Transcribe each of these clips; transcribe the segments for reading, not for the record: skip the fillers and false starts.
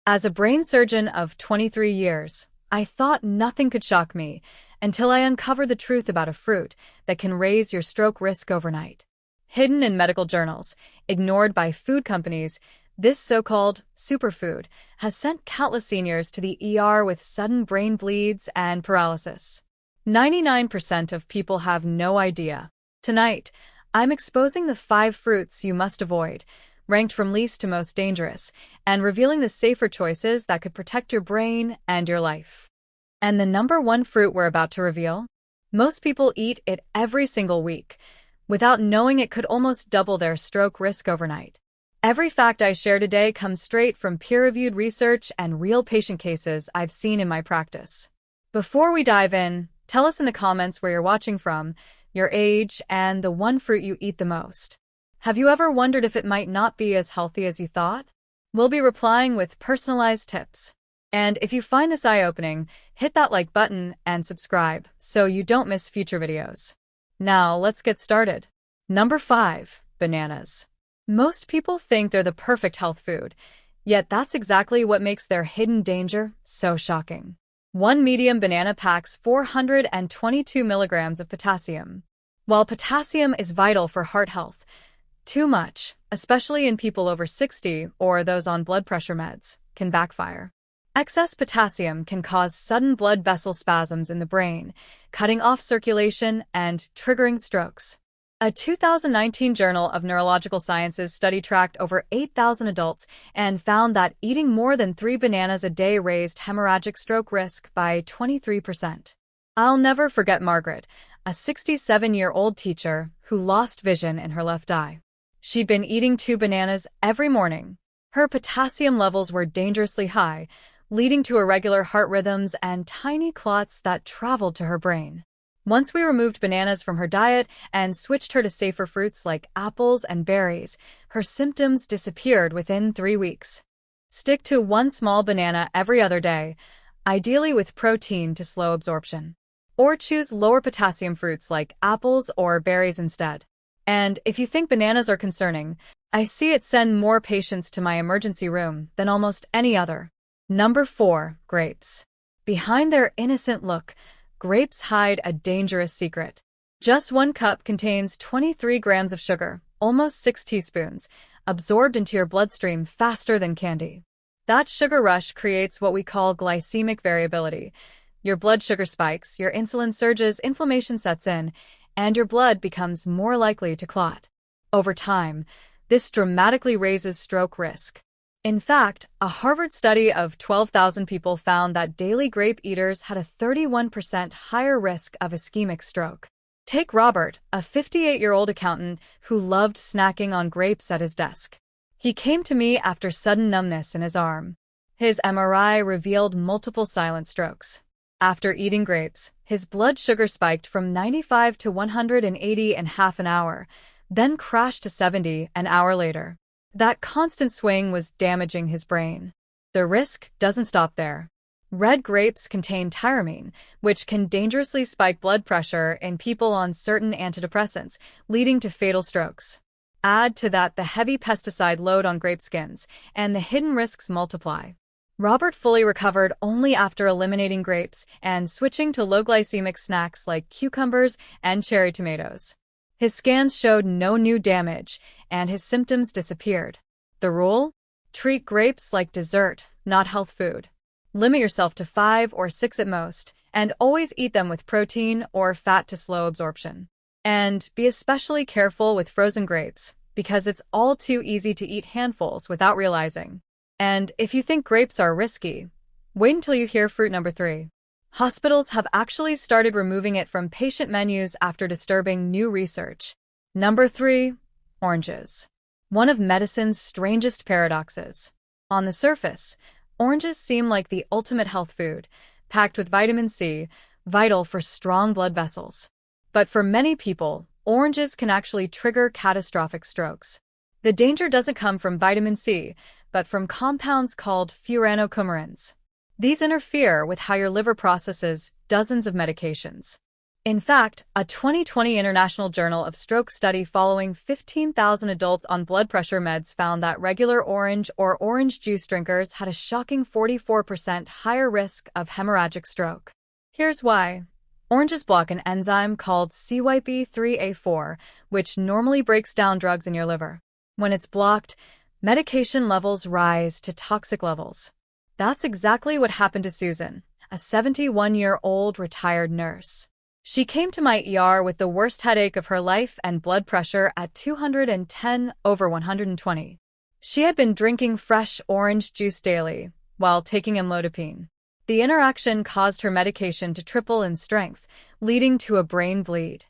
As a brain surgeon of 23 years, I thought nothing could shock me until I uncovered the truth about a fruit that can raise your stroke risk overnight. Hidden in medical journals, ignored by food companies, this so-called superfood has sent countless seniors to the ER with sudden brain bleeds and paralysis. 99% of people have no idea. Tonight, I'm exposing the 5 fruits you must avoid, ranked from least to most dangerous, and revealing the safer choices that could protect your brain and your life. And the number 1 fruit we're about to reveal? Most people eat it every single week, without knowing it could almost double their stroke risk overnight. Every fact I share today comes straight from peer-reviewed research and real patient cases I've seen in my practice. Before we dive in, tell us in the comments where you're watching from, your age, and the one fruit you eat the most. Have you ever wondered if it might not be as healthy as you thought? We'll be replying with personalized tips. And if you find this eye-opening, hit that like button and subscribe so you don't miss future videos. Now, let's get started. Number 5. Bananas. Most people think they're the perfect health food, yet that's exactly what makes their hidden danger so shocking. One medium banana packs 422 milligrams of potassium. While potassium is vital for heart health, too much, especially in people over 60 or those on blood pressure meds, can backfire. Excess potassium can cause sudden blood vessel spasms in the brain, cutting off circulation and triggering strokes. A 2019 Journal of Neurological Sciences study tracked over 8,000 adults and found that eating more than 3 bananas a day raised hemorrhagic stroke risk by 23%. I'll never forget Margaret, a 67-year-old teacher who lost vision in her left eye. She'd been eating 2 bananas every morning. Her potassium levels were dangerously high, leading to irregular heart rhythms and tiny clots that traveled to her brain. Once we removed bananas from her diet and switched her to safer fruits like apples and berries, her symptoms disappeared within 3 weeks. Stick to 1 small banana every other day, ideally with protein to slow absorption. Or choose lower potassium fruits like apples or berries instead. And if you think bananas are concerning, I see it send more patients to my emergency room than almost any other. Number 4. Grapes. Behind their innocent look, grapes hide a dangerous secret. Just 1 cup contains 23 grams of sugar, almost 6 teaspoons, absorbed into your bloodstream faster than candy. That sugar rush creates what we call glycemic variability. Your blood sugar spikes, your insulin surges, inflammation sets in, and your blood becomes more likely to clot. Over time, this dramatically raises stroke risk. In fact, a Harvard study of 12,000 people found that daily grape eaters had a 31% higher risk of ischemic stroke. Take Robert, a 58-year-old accountant who loved snacking on grapes at his desk. He came to me after sudden numbness in his arm. His MRI revealed multiple silent strokes. After eating grapes, his blood sugar spiked from 95 to 180 in half an hour, then crashed to 70 an hour later. That constant swing was damaging his brain. The risk doesn't stop there. Red grapes contain tyramine, which can dangerously spike blood pressure in people on certain antidepressants, leading to fatal strokes. Add to that the heavy pesticide load on grape skins, and the hidden risks multiply. Robert fully recovered only after eliminating grapes and switching to low glycemic snacks like cucumbers and cherry tomatoes. His scans showed no new damage, and his symptoms disappeared. The rule? Treat grapes like dessert, not health food. Limit yourself to 5 or 6 at most, and always eat them with protein or fat to slow absorption. And be especially careful with frozen grapes, because it's all too easy to eat handfuls without realizing. And if you think grapes are risky, wait until you hear fruit number 3. Hospitals have actually started removing it from patient menus after disturbing new research. Number 3. Oranges. One of medicine's strangest paradoxes. On the surface, oranges seem like the ultimate health food, packed with vitamin C, vital for strong blood vessels. But for many people, oranges can actually trigger catastrophic strokes. The danger doesn't come from vitamin C, but from compounds called furanocoumarins. These interfere with how your liver processes dozens of medications. In fact, a 2020 International Journal of Stroke study following 15,000 adults on blood pressure meds found that regular orange or orange juice drinkers had a shocking 44% higher risk of hemorrhagic stroke. Here's why. Oranges block an enzyme called CYP3A4, which normally breaks down drugs in your liver. When it's blocked, medication levels rise to toxic levels. That's exactly what happened to Susan, a 71-year-old retired nurse. She came to my ER with the worst headache of her life and blood pressure at 210/120. She had been drinking fresh orange juice daily while taking amlodipine. The interaction caused her medication to triple in strength, leading to a brain bleed.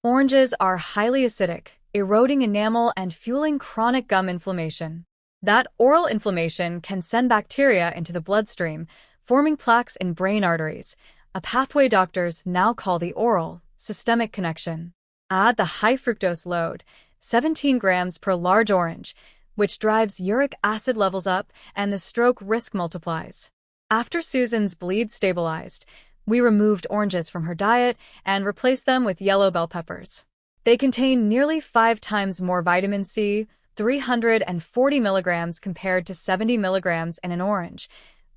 Oranges are highly acidic, eroding enamel and fueling chronic gum inflammation. That oral inflammation can send bacteria into the bloodstream, forming plaques in brain arteries, a pathway doctors now call the oral systemic connection. Add the high fructose load, 17 grams per large orange, which drives uric acid levels up and the stroke risk multiplies. After Susan's bleed stabilized, we removed oranges from her diet and replaced them with yellow bell peppers. They contain nearly 5 times more vitamin C, 340 milligrams compared to 70 milligrams in an orange,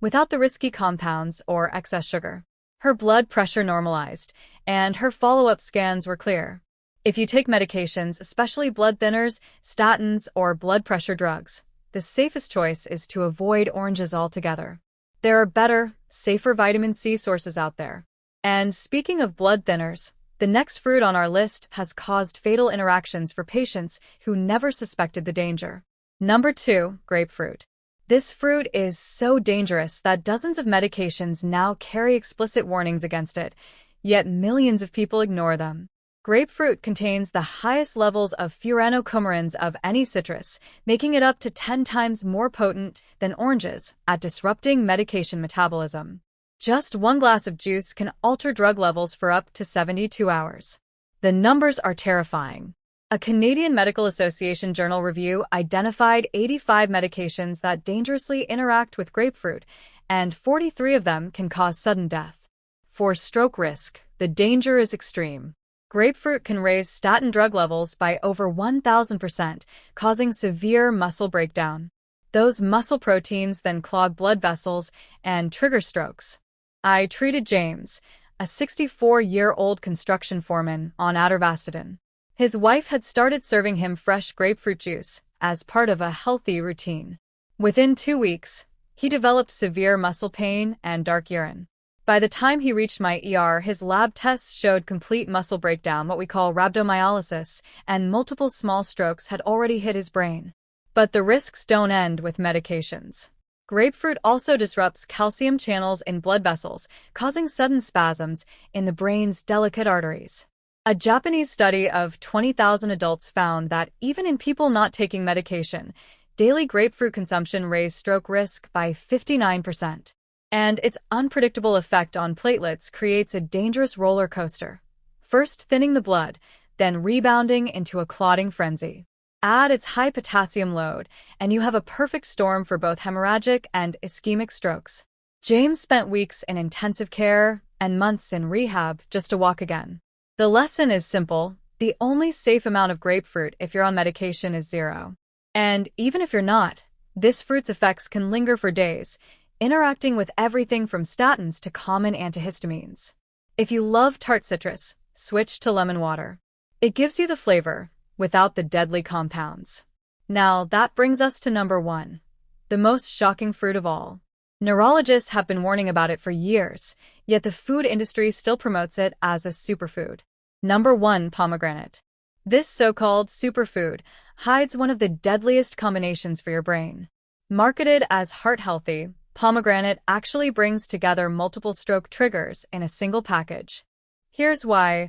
without the risky compounds or excess sugar. Her blood pressure normalized, and her follow-up scans were clear. If you take medications, especially blood thinners, statins, or blood pressure drugs, the safest choice is to avoid oranges altogether. There are better, safer vitamin C sources out there. And speaking of blood thinners, the next fruit on our list has caused fatal interactions for patients who never suspected the danger. Number 2, grapefruit. This fruit is so dangerous that dozens of medications now carry explicit warnings against it, yet millions of people ignore them. Grapefruit contains the highest levels of furanocoumarins of any citrus, making it up to 10 times more potent than oranges at disrupting medication metabolism. Just one glass of juice can alter drug levels for up to 72 hours. The numbers are terrifying. A Canadian Medical Association journal review identified 85 medications that dangerously interact with grapefruit, and 43 of them can cause sudden death. For stroke risk, the danger is extreme. Grapefruit can raise statin drug levels by over 1,000%, causing severe muscle breakdown. Those muscle proteins then clog blood vessels and trigger strokes. I treated James, a 64-year-old construction foreman, on atorvastatin. His wife had started serving him fresh grapefruit juice as part of a healthy routine. Within 2 weeks, he developed severe muscle pain and dark urine. By the time he reached my ER, his lab tests showed complete muscle breakdown, what we call rhabdomyolysis, and multiple small strokes had already hit his brain. But the risks don't end with medications. Grapefruit also disrupts calcium channels in blood vessels, causing sudden spasms in the brain's delicate arteries. A Japanese study of 20,000 adults found that even in people not taking medication, daily grapefruit consumption raised stroke risk by 59%. And its unpredictable effect on platelets creates a dangerous roller coaster, first thinning the blood, then rebounding into a clotting frenzy. Add its high potassium load, and you have a perfect storm for both hemorrhagic and ischemic strokes. James spent weeks in intensive care and months in rehab just to walk again. The lesson is simple. The only safe amount of grapefruit if you're on medication is 0. And even if you're not, this fruit's effects can linger for days, interacting with everything from statins to common antihistamines. If you love tart citrus, switch to lemon water. It gives you the flavor, without the deadly compounds. Now, that brings us to number 1, the most shocking fruit of all. Neurologists have been warning about it for years, yet the food industry still promotes it as a superfood. Number 1, pomegranate. This so-called superfood hides one of the deadliest combinations for your brain. Marketed as heart-healthy, pomegranate actually brings together multiple stroke triggers in a single package. Here's why.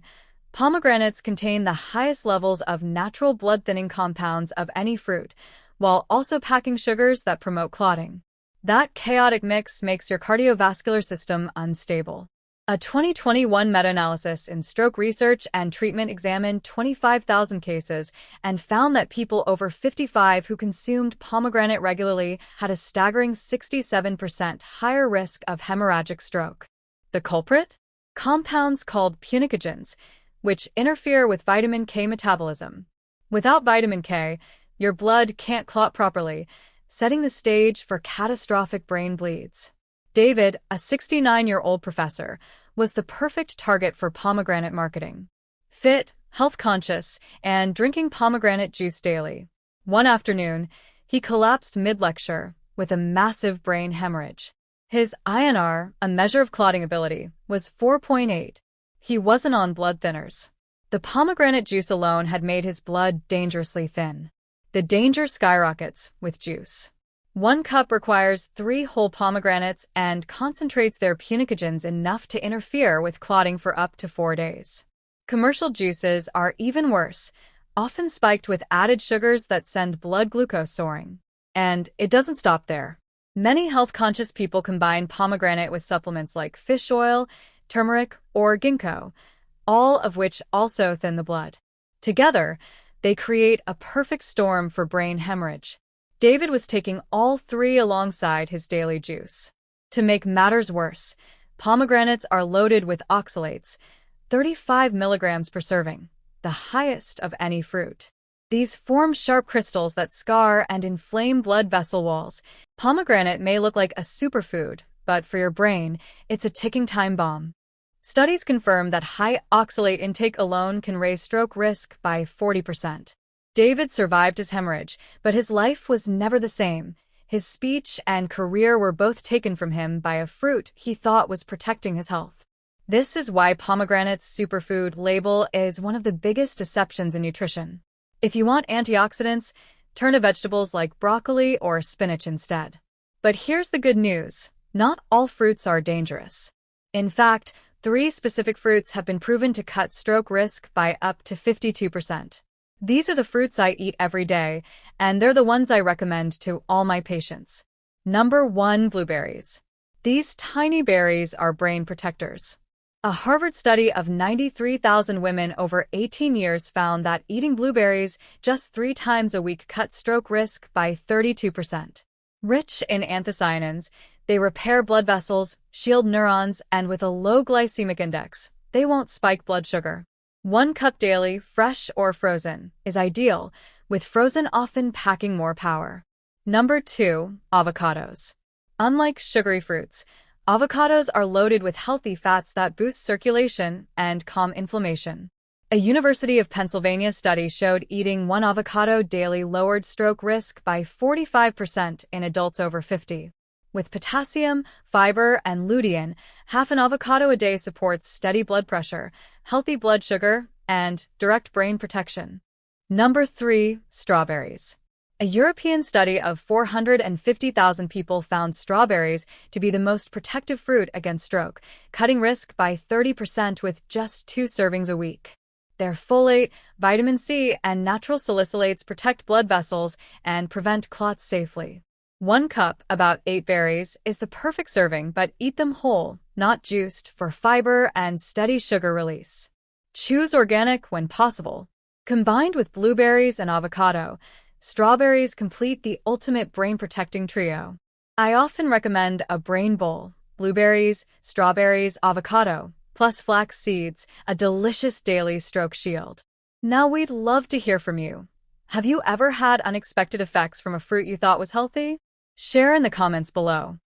Pomegranates contain the highest levels of natural blood-thinning compounds of any fruit, while also packing sugars that promote clotting. That chaotic mix makes your cardiovascular system unstable. A 2021 meta-analysis in stroke research and treatment examined 25,000 cases and found that people over 55 who consumed pomegranate regularly had a staggering 67% higher risk of hemorrhagic stroke. The culprit? compounds called punicogens, which interfere with vitamin K metabolism. Without vitamin K, your blood can't clot properly, setting the stage for catastrophic brain bleeds. David, a 69-year-old professor, was the perfect target for pomegranate marketing. Fit, health-conscious, and drinking pomegranate juice daily. One afternoon, he collapsed mid-lecture with a massive brain hemorrhage. His INR, a measure of clotting ability, was 4.8. He wasn't on blood thinners. The pomegranate juice alone had made his blood dangerously thin. The danger skyrockets with juice. 1 cup requires 3 whole pomegranates and concentrates their punicogens enough to interfere with clotting for up to 4 days. Commercial juices are even worse, often spiked with added sugars that send blood glucose soaring. And it doesn't stop there. Many health-conscious people combine pomegranate with supplements like fish oil, turmeric, or ginkgo, all of which also thin the blood. Together, they create a perfect storm for brain hemorrhage. David was taking all 3 alongside his daily juice. To make matters worse, pomegranates are loaded with oxalates, 35 milligrams per serving, the highest of any fruit. These form sharp crystals that scar and inflame blood vessel walls. Pomegranate may look like a superfood, but for your brain, it's a ticking time bomb. Studies confirm that high oxalate intake alone can raise stroke risk by 40%. David survived his hemorrhage, but his life was never the same. His speech and career were both taken from him by a fruit he thought was protecting his health. This is why pomegranate's superfood label is one of the biggest deceptions in nutrition. If you want antioxidants, turn to vegetables like broccoli or spinach instead. But here's the good news. Not all fruits are dangerous. In fact, 3 specific fruits have been proven to cut stroke risk by up to 52%. These are the fruits I eat every day, and they're the ones I recommend to all my patients. Number 1, blueberries. These tiny berries are brain protectors. A Harvard study of 93,000 women over 18 years found that eating blueberries just 3 times a week cut stroke risk by 32%. Rich in anthocyanins, they repair blood vessels, shield neurons, and with a low glycemic index, they won't spike blood sugar. 1 cup daily, fresh or frozen, is ideal, with frozen often packing more power. Number 2, avocados. Unlike sugary fruits, avocados are loaded with healthy fats that boost circulation and calm inflammation. A University of Pennsylvania study showed eating 1 avocado daily lowered stroke risk by 45% in adults over 50. With potassium, fiber, and lutein, half an avocado a day supports steady blood pressure, healthy blood sugar, and direct brain protection. Number 3, strawberries. A European study of 450,000 people found strawberries to be the most protective fruit against stroke, cutting risk by 30% with just 2 servings a week. Their folate, vitamin C, and natural salicylates protect blood vessels and prevent clots safely. 1 cup, about 8 berries, is the perfect serving, but eat them whole, not juiced, for fiber and steady sugar release. Choose organic when possible. Combined with blueberries and avocado, strawberries complete the ultimate brain-protecting trio. I often recommend a brain bowl: blueberries, strawberries, avocado, plus flax seeds, a delicious daily stroke shield. Now we'd love to hear from you. Have you ever had unexpected effects from a fruit you thought was healthy? Share in the comments below.